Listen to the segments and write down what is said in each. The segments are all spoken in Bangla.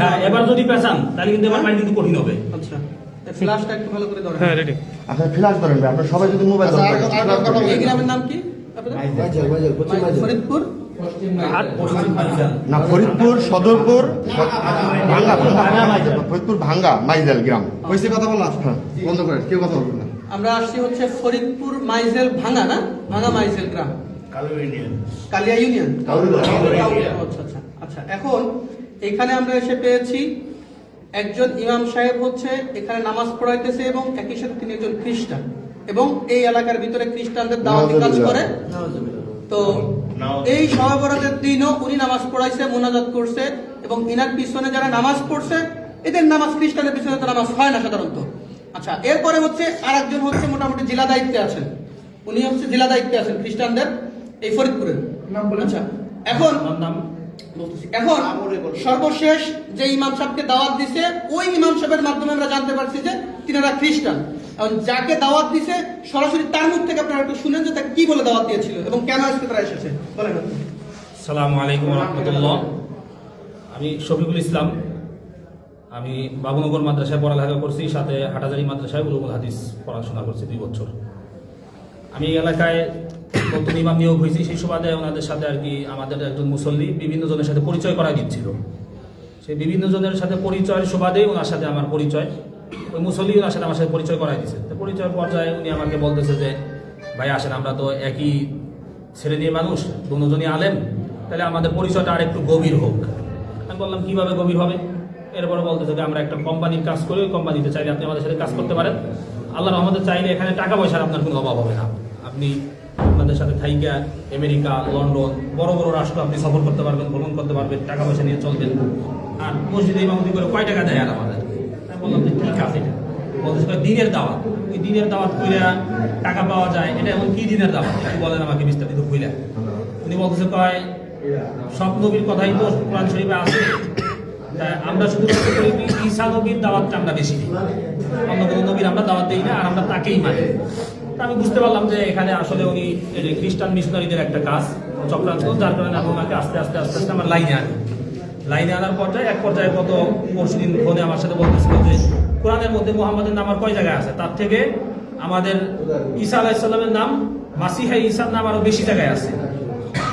হ্যাঁ, এবার যদি পেছান তাহলে কিন্তু এবার মাইন্ড কিন্তু কঠিন হবে। আচ্ছা, ফ্ল্যাশটা একটু ভালো করে ধরেন। হ্যাঁ, রেডি। আচ্ছা ফ্ল্যাশ ধরেন ভাই, আপনারা সবাই যদি মোবাইল ধরেন। এই গ্রামের নাম কি ফরিদপুর না, ফরিদপুর সদরপুর ভাঙ্গা, ফরিদপুর ভাঙ্গা মাইজেল গ্রাম। হয়েছে কথা বলা বন্ধ করেন, কেউ কথা বলবেন না। আমরা আসছি হচ্ছে ফরিদপুর মাইজেল ভাঙ্গা, না ভাঙ্গা মাইজেল গ্রাম, কালিয়া ইউনিয়ন। আচ্ছা আচ্ছা আচ্ছা। এখন এখানে আমরা এসে পেয়েছি একজন ইমাম সাহেব হচ্ছে এখানে নামাজ পড়াইতেছে এবং একই সাথে তিনি একজন খ্রিস্টান এবং এই এলাকার ভিতরে খ্রিস্টানদের দাওয়াতি কাজ করে। তো এই শবে বরাতের দিনও উনি নামাজ পড়াইছে, মোনাজাত করছে এবং ইনার পিছনে যারা নামাজ পড়ছে এদের নামাজ, খ্রিস্টানের পিছনে তো নামাজ হয় না সাধারণত। আচ্ছা, এরপরে হচ্ছে আর একজন হচ্ছে মোটামুটি জেলা দায়িত্বে আছেন, উনি হচ্ছে জেলা দায়িত্বে আছেন খ্রিস্টানদের এই ফরিদপুরের। আচ্ছা, এখন সর্বশেষ যে ইমাম সাহেবকে দাওয়াত দিছে ওই ইমাম সাহেবের মাধ্যমে আমরা জানতে পারছি যে তিনারা খ্রিস্টান। এখন যাকে দাওয়াত দিছে সরাসরি তার মুখ থেকে আপনারা একটু শুনেন যে তাকে কি বলে দাওয়াত দিয়েছিল এবং কেন আজকে তারা এসেছে বলেন। আসসালামু আলাইকুম ওয়া রাহমাতুল্লাহ। আমি শফিকুল ইসলাম, আমি বাবুনগর মাদ্রাসায় পড়ালেখা করছি, সাথে হাটাজারি মাদ্রাসায় উলুমুল হাদিস পড়াশোনা করছি 2 বছর। আমি এই এলাকায় নতুন ইমাম নিয়োগ হয়েছি, সেই সুবাদে ওনাদের সাথে আর কি আমাদের একজন মুসল্লি বিভিন্ন জনের সাথে পরিচয় করাই দিচ্ছিল। সেই বিভিন্ন জনের সাথে পরিচয়ের সুবাদেই ওনার সাথে আমার পরিচয়, ওই মুসল্লি ওনার সাথে আমার সাথে পরিচয় করাই দিচ্ছে। তো পরিচয়ের পর্যায়ে উনি আমাকে বলতেছে যে ভাই আসেন, আমরা তো একই শ্রেণীর মানুষ, দুজনই আলেম, তাহলে আমাদের পরিচয়টা আর একটু গভীর হোক। আমি বললাম কীভাবে গভীর হবে? এরপরে বলতেছে যে আমরা একটা কোম্পানির কাজ করি, ওই কোম্পানিতে চাইলে আপনি আমাদের সাথে কাজ করতে পারেন। আল্লাহর রহমতে চাইলে এখানে টাকা পয়সার আপনার কোনো অভাব হবে না। আপনি আপনাদের সাথে থাইকা আমেরিকা, লন্ডন, বড় বড় রাষ্ট্র আপনি সফর করতে পারবেন, ভ্রমণ করতে পারবেন, টাকা পয়সা নিয়ে চলবেন। আর মসজিদে ইমামতি করে কয় টাকা দেয় আর আমাদের? আমি বললাম যে কী কাজ এটা? বলতেছে দিনের দাওয়াত। ওই দিনের দাওয়াত কইরা টাকা পাওয়া যায়, এটা এমন কি দিনের দাওয়াত একটু বলেন আমাকে বিস্তারিত কইলা। উনি বলতেছে কয় সব নবীর কথাই তো কোরআন শরীফে আছে, আমরা শুধুমাত্র করি কি ঈসা নবীর দাওয়াতটা আমরা বেশি দিই, অন্য কোনো নবীর আমরা দাওয়াত দিই না, আর আমরা তাকেই মানি। আমি বুঝতে পারলাম যে এখানে আসলে উনি খ্রিস্টান মিশনারিদের একটা কাজ চক্রান্ত, যার কারণে আমি ওনাকে আস্তে আস্তে আস্তে আস্তে আমার লাইনে আনার পর্যায়ে এক পর্যায়ে গত পরশুদিন ফোনে আমার সাথে বলতেছিল যে কোরআনের মধ্যে মুহাম্মাদের নাম আর কয় জায়গায় আছে, তার থেকে আমাদের ঈসা আলাইহিস সালামের নাম, মাসিহা ঈসার নাম আরো বেশি জায়গায় আছে,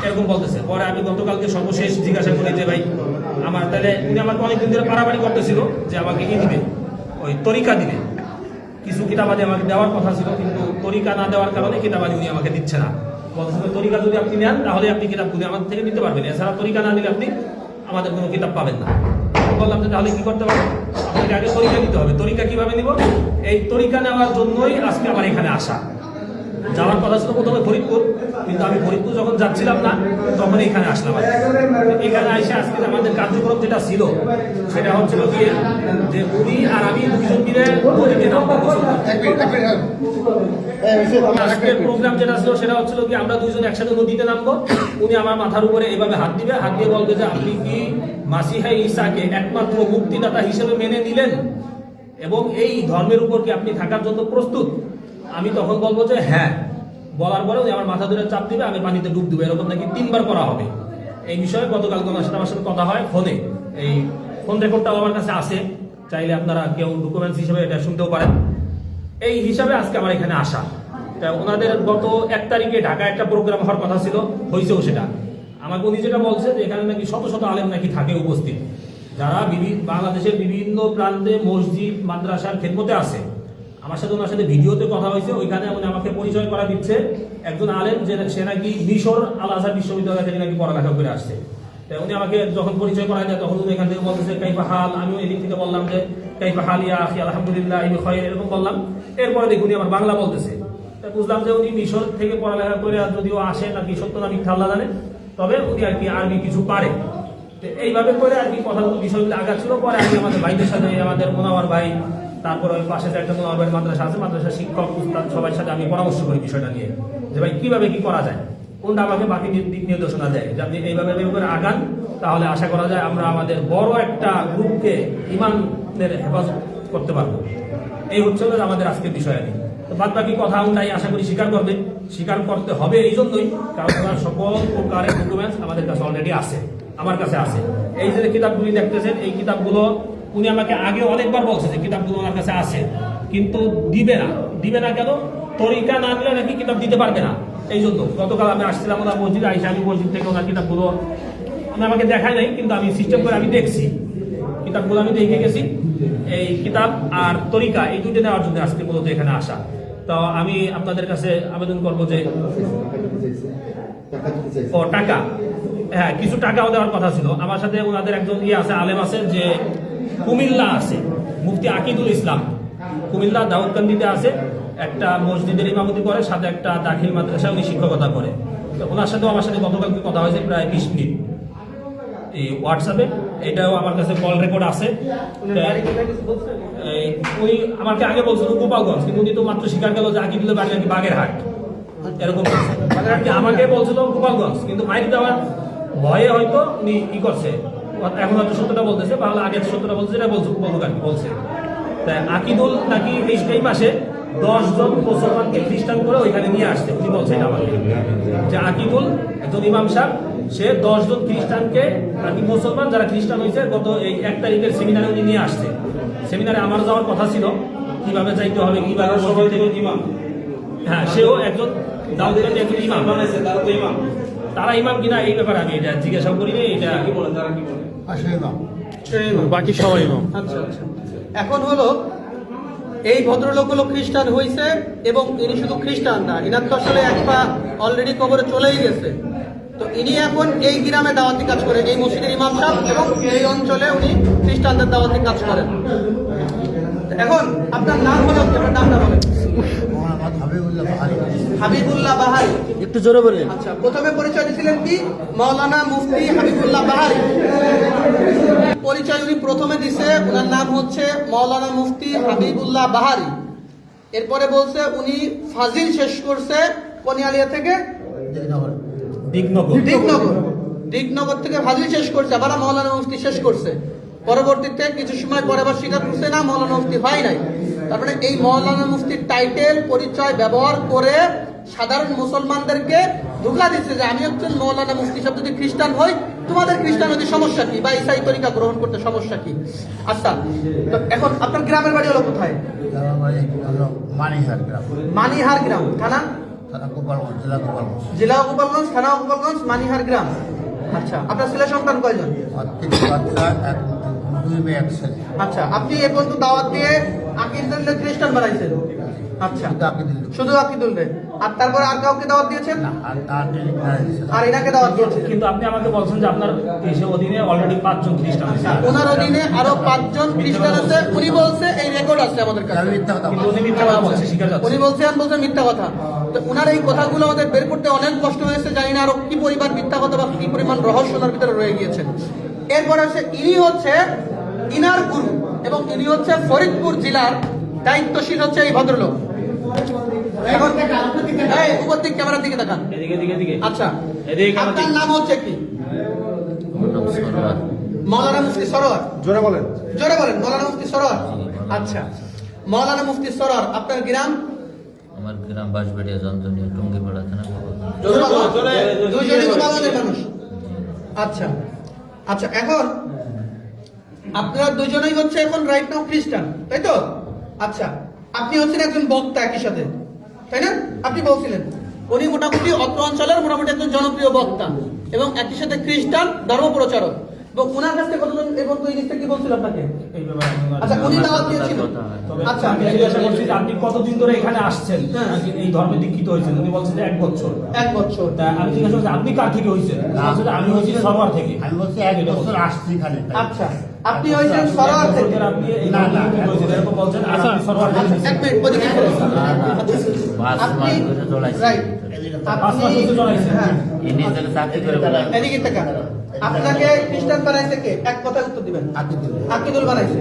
এরকম বলতেছে। পরে আমি গতকালকে সর্বশেষ জিজ্ঞাসা করি যে ভাই আমার, তাহলে উনি আমাকে অনেকদিন ধরে পারাপারি করতেছিল যে আমাকে কি দিবে, ওই তরিকা দিবে, কিছু কিতাবাদি আমাকে দেওয়ার কথা ছিল, কিন্তু তরিকা না দেওয়ার কারণে কিতাবাদি উনি আমাকে দিচ্ছে না। বলতেছিল তরিকা যদি আপনি নেন তাহলে আপনি কিতাবগুলি আমাদের থেকে নিতে পারবেন, এছাড়া তরিকা না দিলে আপনি আমাদের কোনো কিতাব পাবেন না। বললাম যে তাহলে কি করতে পারবেন? আপনাকে আগে তরিকা নিতে হবে। তরিকা কিভাবে নিব? এই তরিকা নেওয়ার জন্যই আজকে আমার এখানে আসা। যাওয়ার কথা ছিল প্রথমে ফরিদপুর, কিন্তু আমি ফরিদপুর যখন যাচ্ছিলাম না তখন এখানে আসলাম। এখানে এসে আজকে আমাদের কার্যক্রম যেটা ছিল সেটা হচ্ছিল কি যে উনি আর আমি দুজন মিলে নদীতে নামবো। আজকের প্রোগ্রাম যেটা ছিল সেটা হচ্ছিল কি আমরা দুইজন একসাথে নদীতে নামবো। উনি আমার মাথার উপরে এভাবে হাত দিবে, হাত দিয়ে বলবে যে আপনি কি মাসিহা ঈসাকে একমাত্র মুক্তিদাতা হিসেবে মেনে নিলেন এবং এই ধর্মের উপর কি আপনি থাকার জন্য প্রস্তুত? আমি তখন বলবো যে হ্যাঁ। বলার পরে উনি আমার মাথা ধরে চাপ দিবে, আমি পানিতে ডুব দেবো, এরকম নাকি 3 বার করা হবে। এই বিষয়ে গতকাল আমার সাথে কথা হয় ফোনে, এই ফোন রেকর্ডটাও আমার কাছে আছে, চাইলে আপনারা কেউ ডকুমেন্টস হিসেবে এটা শুনতেও পারেন। এই হিসাবে আজকে আমার এখানে আসা। তা ওনাদের গত 1 তারিখে ঢাকায় একটা প্রোগ্রাম হওয়ার কথা ছিল, হয়েছেও সেটা। আমাকে উনি যেটা বলছে যে এখানে নাকি শত শত আলেম নাকি থাকে উপস্থিত, যারা বাংলাদেশের বিভিন্ন প্রান্তে মসজিদ মাদ্রাসার খেদমতে আছে। আমার সাথে ওনার সাথে ভিডিওতে কথা হয়েছে, ওইখানে উনি আমাকে পরিচয় করা দিচ্ছে একজন আলেম যে সে নাকি মিশর আল আজহার বিশ্ববিদ্যালয় থেকে নাকি পড়ালেখা করে আসছে। তাই উনি আমাকে যখন পরিচয় করা যায় তখন উনি এখান থেকে বলতেছে কাইফা হাল, আমিও এদিক থেকে বললাম যে কাইফা হাল ইয়া আখি আলহামদুলিল্লাহ ইবি খায়র, এরকম বললাম। এরপরে দেখুন আমার বাংলা বলতেছে, তাই বুঝলাম যে উনি মিশর থেকে পড়ালেখা করে যদিও আসে নাকি সত্য না মিথ্যা আল্লাহ জানে, তবে উনি আর কি আরবি কিছু পারে। এইভাবে করে আর কি কথাগুলো বিষয়গুলো আগাচ্ছিল। পরে আমি আমাদের ভাইদের সাথে, আমাদের মোনাওয়ার ভাই, তারপর ওই পাশে যে একটা মোনাওয়ার ভাই মাদ্রাসা আছে, মাদ্রাসার শিক্ষক উস্তাদ সবার সাথে আমি পরামর্শ করি বিষয়টা নিয়ে যে ভাই কিভাবে কি করা যায়, কোনটা আমাকে বাকি দিক নির্দেশনা দেয় যে আপনি এইভাবে করে আগান, তাহলে আশা করা যায় আমরা আমাদের বড় একটা গ্রুপকে ইমানের হেফাজত করতে পারবো। এই হচ্ছে আমাদের আজকের বিষয়। তো বাদ বাকি কথা তাই আশা করি স্বীকার করতে হবে এই জন্যই কারণ সকল প্রকারের ডকুমেন্টস আমাদের কাছে অলরেডি আছে। আমার কাছে আছে। এই যে কিতাবগুলি দেখতেছেন, এই কিতাবগুলো উনি আমাকে আগে অনেকবার বলছে যে কিতাবগুলো ওনার কাছে আছে, কিন্তু দিবে না কেন? তরিকা না নিলে নাকি কিতাব দিতে পারবে না। এই জন্য গতকাল আমি আসছিলাম ওনার মসজিদে, আইসা আমি মসজিদ থেকে ওনার কিতাবগুলো উনি আমাকে দেখায় নাই, কিন্তু আমি সিস্টেম করে আমি দেখছি কিতাবগুলো, আমি দেখে গেছি। এই কিতাব আর তরিকা এই দুটো নেওয়ার জন্য আজকে মূলত এখানে আসা। তো আমি আপনাদের কাছে আবেদন করবো যে টাকা, হ্যাঁ কিছু টাকাও দেওয়ার কথা ছিল। আমার সাথে ওনাদের একজন আছে, আলেম আছে, যে কুমিল্লা আছে, মুফতি আকিদুল ইসলাম, কুমিল্লা দাউদকান্দিতে আছে, একটা মসজিদের ইমামতি করে, সাথে একটা দাখিল মাদ্রাসা উনি শিক্ষকতা করে। তো ওনার সাথেও আমার সাথে গতকালকে কথা হয়েছে প্রায় 20 মিনিট এই হোয়াটসঅ্যাপে। এটাও আমার কাছে কল রেকর্ড আছে। উনি আমাকে আগে বলছিল গোপালগঞ্জ, কিন্তু উনি তো মাত্র স্বীকার গেল যে আকিদুলের বাড়ি নাকি বাগেরহাট, এরকম আমাকে বলছিল গোপালগঞ্জ, কিন্তু মাইক দেওয়ার ভয়ে হয়তো উনি ই করছে, এখন হয়তো সত্যটা বলতেছে, তাহলে আগে সত্যটা বলছে, এটা বলছে। তাই আকিদুল নাকি এই মাসে 10 জন মুসলমানকে খ্রিস্টান করে ওইখানে নিয়ে আসছে। উনি বলছে এটা আমাকে, যে আকিদুল একজন ইমাম সাহেব, সে 10 জন খ্রিস্টানকে নাকি মুসলমান যারা খ্রিস্টান হয়েছে গত এই 1 তারিখের সেমিনারে উনি নিয়ে আসছে। সেমিনারে আমার যাওয়ার কথা ছিল, কিভাবে যাইতে হবে, কিভাবে সবাই থেকে ইমাম, হ্যাঁ সেও একজন দাউদকান্দি একজন ইমাম বানাইছে, তারা ইমাম কিনা এই ব্যাপারে আমি এটা জিজ্ঞাসা করিনি। এটা কি বলেন, তারা কি বলে? বাকি সবাই ইমাম। আচ্ছা আচ্ছা, এখন হলো এই ভদ্রলোক হলো খ্রিস্টান হয়েছে, এবং ইনি শুধু খ্রিস্টান না, ইনার তো আসলে এক পা অলরেডি কবরে চলেই গেছে। তো ইনি এখন এই গ্রামে দাওয়াতি কাজ করে, এই মসজিদের ইমাম সাহেব, এবং এই অঞ্চলে উনি খ্রিস্টানদের দাওয়াতি কাজ করেন। এখন আপনার নাম হলো কি? আপনার নামটা বলেন। হাবিবুল্লাহ বাহারি। একটু জোরে বললেন। আচ্ছা, প্রথমে পরিচয় দিয়েছিলেন কি? মাওলানা মুফতি হাবিবুল্লাহ বাহারি। পরিচয় উনি প্রথমে দিছে, ওনার নাম হচ্ছে মাওলানা মুফতি হাবিবুল্লাহ বাহারি। এরপরে বলছে উনি ফাজিল শেষ করছে কোনিয়ালিয়া থেকে দিগনগর থেকে ফাজিল শেষ করছে, আবার মাওলানা মুফতি শেষ করছে। পরবর্তীতে কিছু সময় পরে আবার স্বীকার করছে না মাওলানা মুফতি হয় নাই। তারপরে এই মাওলানা মুফতির টাইটেল পরিচয় ব্যবহার করে সাধারণ মুসলমানদেরকে ধোঁকা দিচ্ছে যে আমি একজন মাওলানা মুফতি সাহেব, যদি খ্রিস্টান হই তোমাদের খ্রিস্টান হতে সমস্যা কি, বা ইসাই তরিকা গ্রহণ করতে সমস্যা কি? আচ্ছা, তো এখন আপনার গ্রামের বাড়ি হলো কোথায়? মানিহার গ্রাম, থানা জেলা গোপালগঞ্জ, থানা গোপালগঞ্জ, মানিহার গ্রাম। আচ্ছা, আপনার ছেলে সন্তান কয়জন? আচ্ছা, আপনি এ পর্যন্ত দাওয়াত দিয়ে আকিদুল্লাহ খ্রিস্টান বানাইছেন? আচ্ছা, শুধু আকিদুল রে, আর তারপরে আর কাউকে দাওয়াত দিয়েছেন? আর এনাকে দাওয়াত দিয়েছেন? কিন্তু আপনি আমাকে বলছেন যে আপনার দেশের অধীনে অলরেডি 5 জন খ্রিস্টান আছে, ওনার অধীনে আরো 5 জন খ্রিস্টান আছে। উনি বলছে, এই রেকর্ড আছে আমাদের কাছে, কিন্তু উনি মিথ্যা কথা বলছে, স্বীকার যাচ্ছে। উনি বলছেন মিথ্যা কথা। তো উনার এই কথাগুলো আমাদের বের করতে অনেক কষ্ট হয়েছে, জানি না আরো কি পরিমাণ মিথ্যা কথা বা কি পরিমাণ রহস্য ওনার ভিতরে রয়ে গিয়েছে। এরপর আছে ইনি হচ্ছে ইনার গুরু, এবং ইনি হচ্ছে ফরিদপুর জেলার দায়িত্বশীল হচ্ছে এই ভদ্রলোক। এখন এই উপর দিক ক্যামেরার দিকে তাকান। আচ্ছা, আপনার নাম হচ্ছে কি? মাওলানা মুফতি সরোয়ার। জোরে বলেন। জোরে বলেন। মাওলানা মুফতি সরোয়ার। আচ্ছা, মাওলানা মুফতি সরোয়ার, আপনার গ্রাম? আমার গ্রাম বাঁশবাড়িয়া, জন্দনিয়া, টুঙ্গিপাড়া থানা। দুইজনই গোপালগঞ্জের মানুষ। আচ্ছা আচ্ছা, এখন আপনারা দুজনেই হচ্ছে এখন রাইট নাও খ্রিস্টান, তাই তো? আচ্ছা, আপনি হচ্ছেন একজন বক্তা একই সাথে, তাই না? আপনি বলছিলেন উনি মোটামুটি অত্র অঞ্চলের মোটামুটি একজন জনপ্রিয় বক্তা এবং একই সাথে খ্রিস্টান ধর্ম প্রচারক। এবং ওনার কাছ থেকে কতজন এবং এই জিনিসটা কি বলছিল আপনাকে? আচ্ছা, উনি দাওয়াত দিয়েছিল। আচ্ছা, আমি জিজ্ঞাসা করছি যে আপনি কতদিন ধরে এখানে আসছেন, এই ধর্মে দীক্ষিত হয়েছেন? উনি বলছেন যে 1 বছর। 1 বছর। তা আমি জিজ্ঞাসা করছি আপনি কার থেকে হয়েছেন? আমি হয়েছি সরোয়ার থেকে। আমি বলছি 1 বছর আসছি এখানে। আচ্ছা, আপনি হয়েছেন সরোয়ার থেকে? আপনি এরকম বলছেন, আর আপনি সরোয়ার থেকে। এক মিনিট, ওদিকে চলে আসুন। আপনি রাইট, এদিকে তাকান। আপনাকে খ্রিস্টান বানাইছে কে? এক কথায় উত্তর দিবেন। আকিদুল বানাইছে।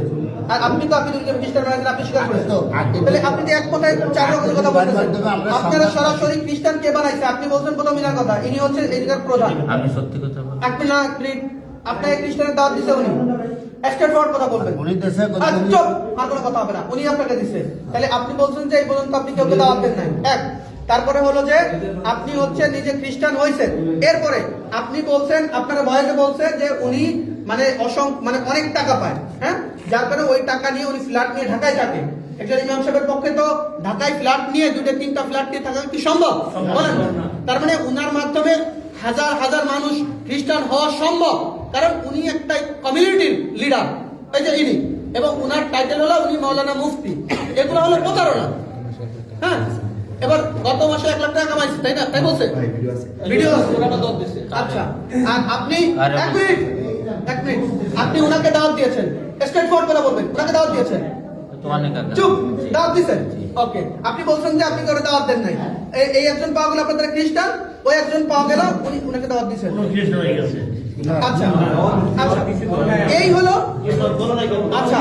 আর আপনি তো আকিদুলকে খ্রিস্টান বানাইছেন, আপনি স্বীকার করেন তো? তাহলে আপনি তো এক কথায় 4 রকমের কথা বলতেছেন। আপনারা সরাসরি খ্রিস্টান কে বানাইছে আপনি বলছেন প্রথম ইনার কথা, ইনি হচ্ছে এদিকের প্রধান। আমি সত্যি কথা বলি। আপনি না আপনাকে খ্রিস্টানের দাওয়াত দিছে উনি, স্ট্রেট ফরওয়ার্ড কথা বলবেন। উনি দেশে চুপ, আর কোনো কথা হবে না। উনি আপনাকে দিছে, তাহলে আপনি বলছেন যে এই পর্যন্ত আপনি কাউকে দাওয়াত দেন নাই। এক, তারপরে হলো যে আপনি হচ্ছে নিজে খ্রিস্টান হয়েছেন, এরপরে আপনি বলছেন, আপনারা ভয়েসে বলছেন যে উনি মানে মানে অনেক টাকা পায়, হ্যাঁ, যার কারণে ওই টাকা নিয়ে উনি ফ্ল্যাট নিয়ে ঢাকায় থাকে। একজন ইমাম সাহেবের পক্ষে তো ঢাকায় ফ্ল্যাট নিয়ে 2-3টা ফ্ল্যাট নিয়ে থাকা কি সম্ভব? বলেন। তার মানে উনার মাধ্যমে হাজার হাজার মানুষ খ্রিস্টান হওয়া সম্ভব, কারণ উনি একটা কমিউনিটির লিডার, এই যে ইনি, এবং উনার টাইটেল হলো উনি মাওলানা মুফতি। এগুলো হলো প্রতারণা। হ্যাঁ, এবার গত মাসে 1 লাখ টাকা কামাইছে, তাই না? তাই বলছে, ভিডিও আছে, ওনারা দাওয়াত দিয়েছে। আচ্ছা, আর আপনি এক মিনিট আপনি উনাকে দাওয়াত দিয়েছেন, স্ট্রেট ফরওয়ার্ড করে বলবেন, উনাকে দাওয়াত দিয়েছেন, চুপ, দাওয়াত দিয়েছেন, ওকে। আপনি বলছেন যে আপনি করে দাওয়াত দেন নাই। এই একজন পাওয়া গেল আপনাদের খ্রিস্টান, ওই একজন পাওয়া গেল উনি উনাকে দাওয়াত দিয়েছেন। আচ্ছা আচ্ছা, এই হলো, আচ্ছা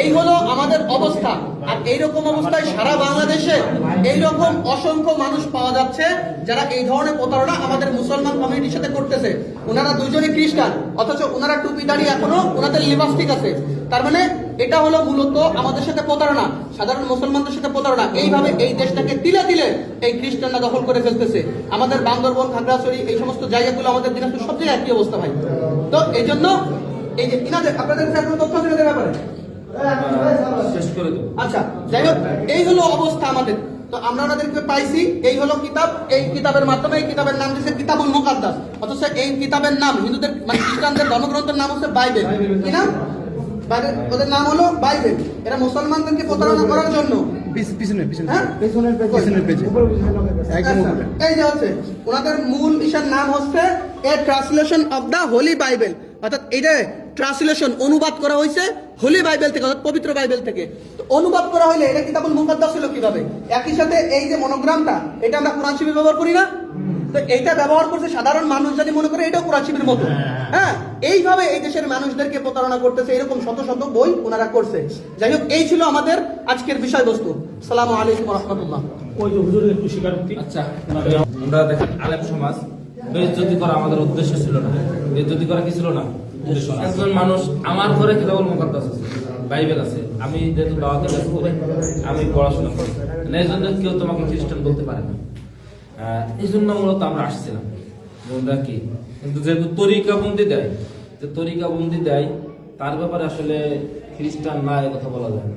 এই হলো আমাদের অবস্থা। আর এইরকম অবস্থায় সারা বাংলাদেশে এইরকম অসংখ্য মানুষ পাওয়া যাচ্ছে যারা এই ধরনের প্রতারণা আমাদের মুসলমান কমিউনিটির সাথে করতেছে। ওনারা দুজনই খ্রিস্টান, অথচ ওনারা টুপি দাঁড়িয়ে এখনো ওনাদের লিপস্টিক আছে। তার মানে এটা হলো মূলত আমাদের সাথে প্রতারণা, সাধারণ মুসলমানদের সাথে প্রতারণা। এইভাবে এই দেশটাকে তিলে তিলে এই খ্রিস্টানরা দখল করে ফেলতেছে। আমাদের বান্দরবন, খাগড়াছড়ি, এই সমস্ত জায়গাগুলো আমাদের দিনাজপুর সব জায়গায় একই অবস্থা ভাই। তো এই জন্য এই যে ইনাদের আপনাদের কাছে কোনো তথ্য আছে এদের ব্যাপারে? আচ্ছা, যাই হোক, এই হলো অবস্থা আমাদের। তো আমরা ওনাদেরকে পাইছি, এই হলো কিতাব, এই কিতাবের মাধ্যমে, এই কিতাবের নাম দিয়েছে কিতাবুল মুকাদ্দাস, অথচ এই কিতাবের নাম হিন্দুদের মানে খ্রিস্টানদের ধর্মগ্রন্থের নাম হচ্ছে বাইবেল। কি নাম? ওদের নাম হলো বাইবেল। এরা মুসলমানদেরকে প্রতারণা করার জন্য এই যে হচ্ছে ওনাদের মূল ইশার নাম হচ্ছে a translation of the holy Bible, অর্থাৎ এটা ট্রান্সলেশন অনুবাদ করা হয়েছে হোলি বাইবেল থেকে, অর্থাৎ পবিত্র বাইবেল থেকে। তো অনুবাদ করা হইলে এটা কিতাবুল মুকাদ্দাস হলো কিভাবে? একই সাথে এই যে মনোগ্রামটা, এটা আমরা কোরআন শরীফে ব্যবহার করি না? তো এইটা ব্যবহার করছে সাধারণ মানুষ, যদি মনে করে এটাও কোরআন শরীফের মতো। হ্যাঁ, এইভাবে এই দেশের মানুষদেরকে প্রতারণা করতেছে, এরকম শত শত বই ওনারা করছে। যাই হোক, এই ছিল আমাদের আজকের বিষয়বস্তু। আসসালামু আলাইকুম ওয়া রাহমাতুল্লাহ। ওই যে হুজুরের একটু স্বীকারোক্তি। আচ্ছা, আমরা দেখেন আলেম সমাজ বেইজ্জতি করা আমাদের উদ্দেশ্য ছিল না। বেইজ্জতি করা কি ছিল না? একজন মানুষ, আমার ঘরে কিতাবুল মুকাদ্দাস আছে, বাইবেল আছে, আমি যেহেতু দাওয়াতের কাজ করি, আমি পড়াশোনা করি, এই জন্য কেউ তোমাকে খ্রিস্টান বলতে পারে না। এই জন্য মূলত আমরা আসছিলাম কি, কিন্তু যেহেতু তরিকাবন্দি দেয়, যে তরিকাবন্দি দেয় তার ব্যাপারে আসলে খ্রিস্টান না এ কথা বলা যায় না।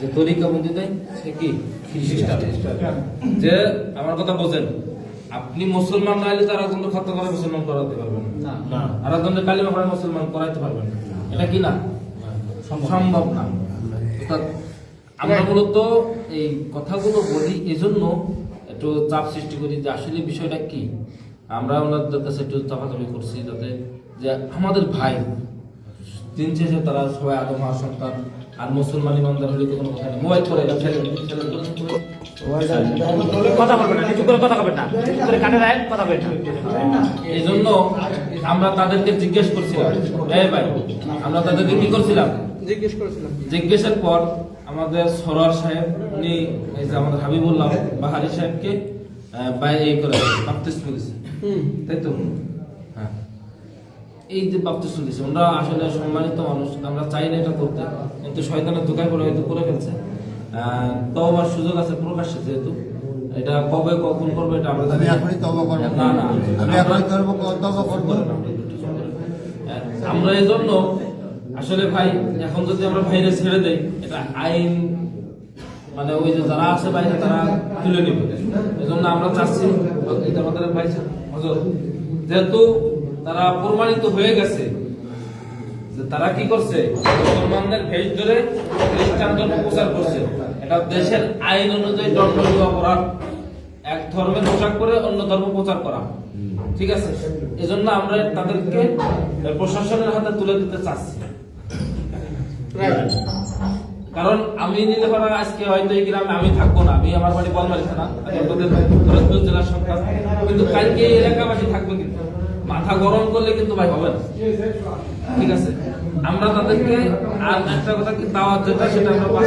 যে তরিকাবন্দি দেয় সে কি খ্রিস্টান। যে আমার কথা বোঝেন, আপনি মুসলমান না হলে তারা কিন্তু খতম করে মুসলমান করাতে পারবেন না, আর একজনের কালিমা পড়ে মুসলমান করাইতে পারবেন না, এটা কি না? সম্ভব না। আমরা মূলত এই কথাগুলো বলি এজন্য একটু চাপ সৃষ্টি করি যে আসলে বিষয়টা কি। আমরা ওনাদের কাছে একটু চাপাচাপি করছি যাতে যে আমাদের ভাই দিন শেষে তারা সবাই আদম হওয়ার সন্তান, আর মুসলমান ইমানদার হলে তো কোনো কথা নেই। মোবাইল করে কথা বলবেন না, কিছু করে কথা বলবেন না, কানে রায় কথা বলবেন না। এই জন্য আমরা তাদেরকে জিজ্ঞেস করছিলাম, ভাই আমরা তাদেরকে কি করছিলাম, জিজ্ঞেসের পর আমাদের সরোয়ার সাহেব উনি এই যে আমাদের হাবিবুল্লাহ বাহারি সাহেবকে বাইরে করে বাপ্তিস্ম দিয়েছে, তাই তো? হ্যাঁ, এই যে বাপ্তিস্ম দিয়েছে, আমরা আসলে সম্মানিত মানুষ, আমরা চাই না এটা করতে, কিন্তু শয়তানের দোকায় করে হয়তো করে ফেলছে। তওবার সুযোগ আছে প্রকাশ্যে, যেহেতু এটা কবে কখন করবো এটা আমরা জানি না। আমরা এই জন্য আসলে ভাই এখন যদি আমরা বাইরে ছেড়ে দেই, এটা আইন মানে ওই যে যারা আছে বাইরে তারা তুলে নেবে। এই জন্য আমরা চাচ্ছি আমাদের ভাই যেহেতু তারা প্রমাণিত হয়ে গেছে যে তারা কি করছে, মুসলমানদের ভেজ ধরে খ্রিস্টান ধর্ম প্রচার করছে, এটা দেশের আইন অনুযায়ী দণ্ডনীয় অপরাধ। এক ধর্মের পোশাক করে অন্য ধর্ম প্রচার করা, ঠিক আছে? এজন্য আমরা তাদেরকে প্রশাসনের হাতে তুলে দিতে চাচ্ছি। কারণ আমি নিলে পারা আজকে হয়তো এই গ্রামে আমি থাকবো না, আমি আমার বাড়ি বলমারি থানা, ফরিদপুর জেলার সন্তান, কিন্তু কালকে এই এলাকাবাসী থাকবে, কিন্তু মাথা গরম করলে কিন্তু ভাই হবে না, ঠিক আছে? আমরা তাদেরকে আর একটা কথা কি দাওয়াত যেটা সেটা আমরা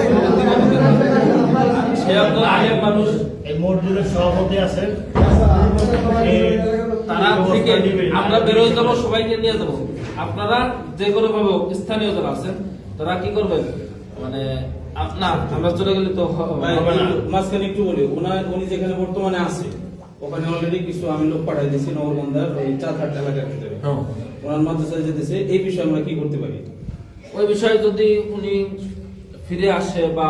সে আলেম মানুষ, এই মসজিদের সভাপতি আছেন, তারা থেকে আমরা বেরোয় যাবো, সবাইকে নিয়ে যাবো। আপনারা যে কোনো ভাবে স্থানীয় যারা আছেন তারা কি করবেন, মানে না আমরা চলে গেলে তো হবে না। মাঝখানে একটু বলি, উনি যেখানে বর্তমানে আছে ওখানে অলরেডি কিছু আমি লোক পাঠাই দিয়েছি নগরবন্ধার ওই 4-8 এলাকার ভিতরে। হ্যাঁ। ওনার মাদ্রাসায় যেতেছে, এই বিষয়ে আমরা কি করতে পারি? ওই বিষয়ে যদি উনি ফিরে আসে বা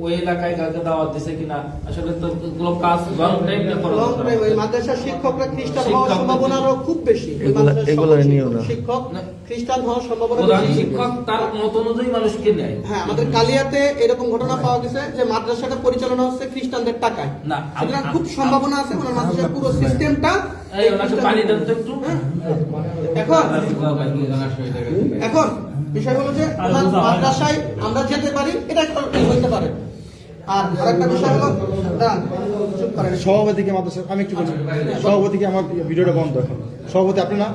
ওই এলাকায় কাকে দাওয়াত দিছে কিনা, আসলে তো এগুলো কাজ লং টাইম করা লং দরকার। টাইম ওই মাদ্রাসার শিক্ষকরা খ্রিস্টান হওয়ার শিক্ষক- সম্ভাবনা আরো খুব বেশি। ওই মাদ্রাসার শিক্ষক খ্রিস্টান হওয়ার সম্ভাবনা প্রধান বেশি। শিক্ষক তার মত অনুযায়ী মানুষকে নেয়। হ্যাঁ, আমাদের কালিয়াতে এরকম ঘটনা পাওয়া গেছে যে মাদ্রাসাটা পরিচালনা হচ্ছে খ্রিস্টানদের টাকায়। না, সুতরাং খুব সম্ভাবনা আছে ওনার মাদ্রাসার পুরো সিস্টেমটা এই ওনাকে পানি দেন তো একটু। এখন বিষয় হলো যে ওনার মাদ্রাসায় আমরা যেতে পারি, এটা একটা হইতে পারে। আর আরেকটা বিষয় হলো দাঁড়ান, চুপ করেন। সভাপতিকে মাদ্রাসা আমি একটু বলছি, সভাপতিকে আমার ভিডিওটা বন্ধ এখন। সভাপতি আপনি না